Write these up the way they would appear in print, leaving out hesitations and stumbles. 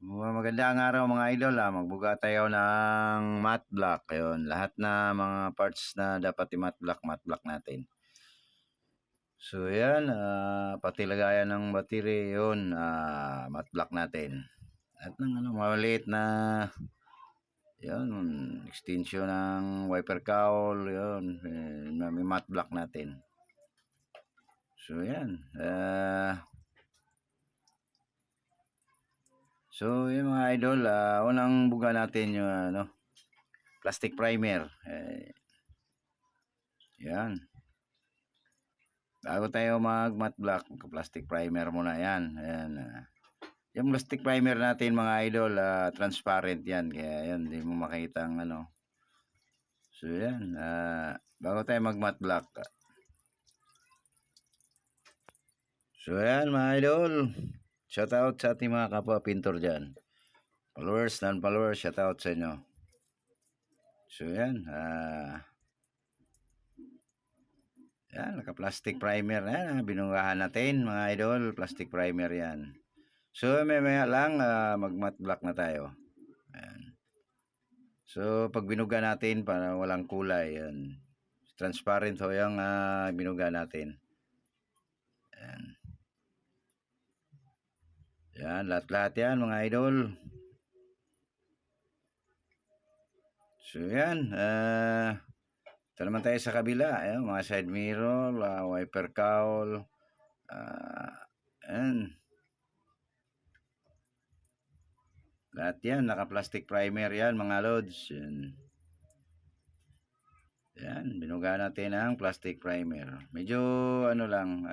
Magandang araw mga idol, magbuga tayo ng matte block, ayun, lahat na mga parts na dapat i-matte block natin. So yan, pati lagayan ng battery, yun, matte block natin. At ng maliit na, yun, extension ng wiper cowl, yun, may matte block natin. So yan, so yung mga idol, unang buga natin yung plastic primer. Yan. Bago tayo mag-matte block, plastic primer muna yan. Ayan. Yung plastic primer natin mga idol, transparent yan. Kaya yan, hindi mo makita ang ano. So yan, bago tayo mag-matte block. So yan mga idol, shout out sa ating mga kapwa pintor dyan. Followers, non-followers, shout out sa inyo. So yan, yan, naka-plastic primer na yan. Binungahan natin mga idol, plastic primer yan. So may lang, mag-matte block na tayo. Ayan. So pag binuga natin para walang kulay, yan. Transparent ho yung binuga natin. Ayan. Yan, lahat-lahat yan mga idol. So yan, ito naman tayo sa kabila. Ayan, mga side mirror, wiper cowl. Ayan. Lahat yan, naka-plastic primer yan mga lods. Yan. Yan, binuga natin ang plastic primer. Medyo ano lang,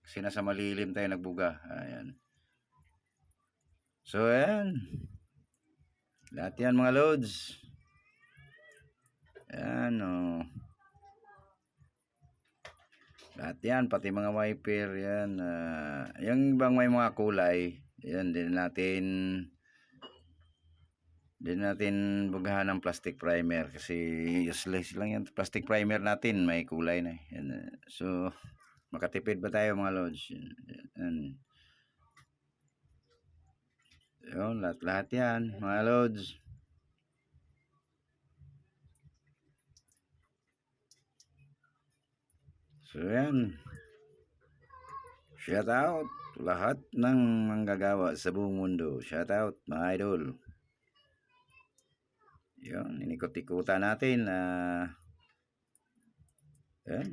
kasi nasa malilim tayo nagbuga. Ayan. So ayan. Lahat yan mga loads. Ayan lahat yan, pati mga wiper yan. Yung ibang may mga kulay, yan din natin bugahan ng plastic primer kasi useless lang yan. Plastic primer natin may kulay na. Yan. So makatipid ba tayo mga loads? Yan. Yun, lahat yan mga loads. So yan, shout out lahat ng manggagawa sa buong mundo. Shout out mga idol. Yun, inikot-ikutan natin. Yan.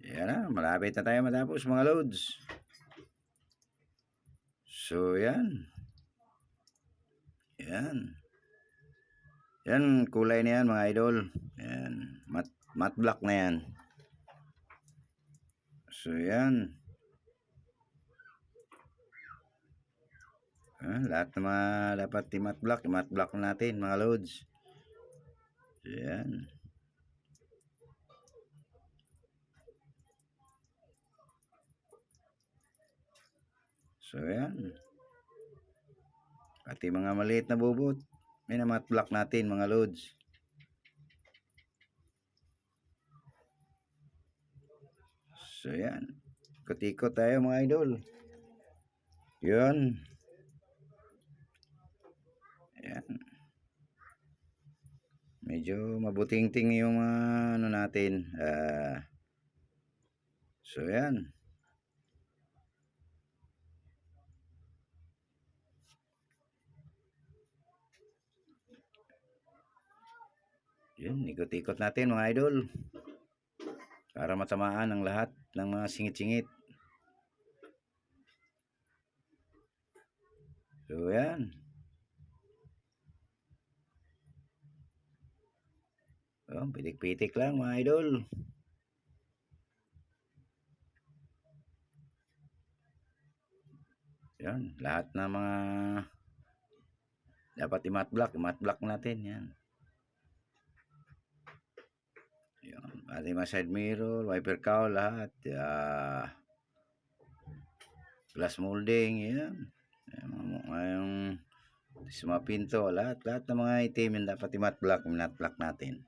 Yan na, malapit na tayo matapos mga loads. So yan. Yan. Yan, kulay na yan mga idol. Yan, matte block na yan. So yan. Lahat na mga dapat i-matte block natin mga loads. So yan. So yan. Pati mga maliit na bubot, may na-matte block natin mga loads. So yan. Ikot-ikot tayo mga idol. Yun. Ayan. Medyo mabuting-ting yung ano natin. So yan. Yun, ikot-ikot natin mga idol. Para matamaan ang lahat ng mga singit-singit. So yan. Pitik-pitik lang mga idol. Yan, lahat na mga dapat i-matte block natin yan. Yan, pati mga side mirror, wiper cowl, lahat. Glass molding, yan. Yung sa mga pinto, lahat ng mga item yung dapat i-matte block natin.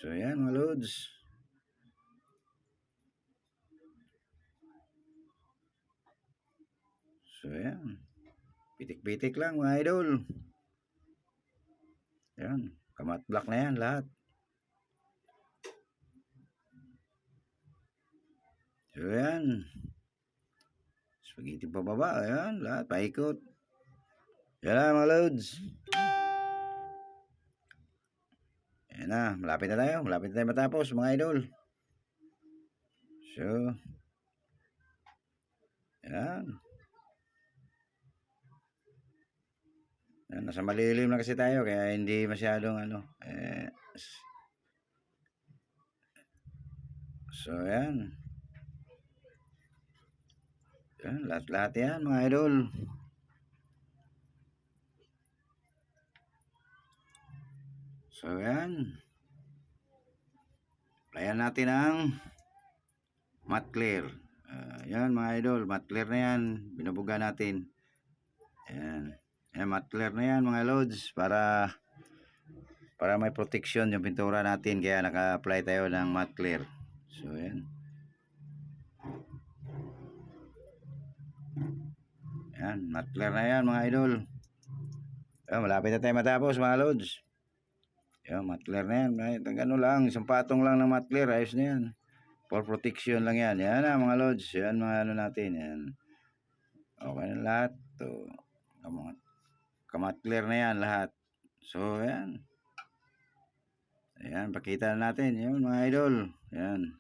So yan mga loads. So, yan. Pitik-pitik lang mga idol. Yan. Kamat block na yan lahat. So, yan. Spaghetti pababa. Ayan. Lahat. Paikot. Yan na mga loads. Yan na. Malapit na tayo. Malapit na tayo matapos mga idol. So, yan. Nasa malilim na kasi tayo kaya hindi masyadong so yan. Yan, lahat yan mga idol. So yan. Ayan natin ang matte clear. Yan mga idol, matte clear na yan. Binubuga natin. Ayan. Ayan, matte clear na yan mga loads para may protection yung pintura natin kaya naka-apply tayo ng matte clear. So yan. Yan, matte clear na yan mga idol. Ayan, malapit na tayo matapos mga loads. Yan, matte clear na yan. Ganun lang, isang patong lang ng matte clear, ayos na yan. For protection lang yan. Yan na mga loads. Yan mga ano natin. Yan. Okay na lahat. So, kamat clear na yan lahat. So, yan. Ayan, pakita na natin. Yan mga idol. Yan.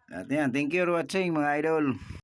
Lahat yan. Thank you for watching mga idol.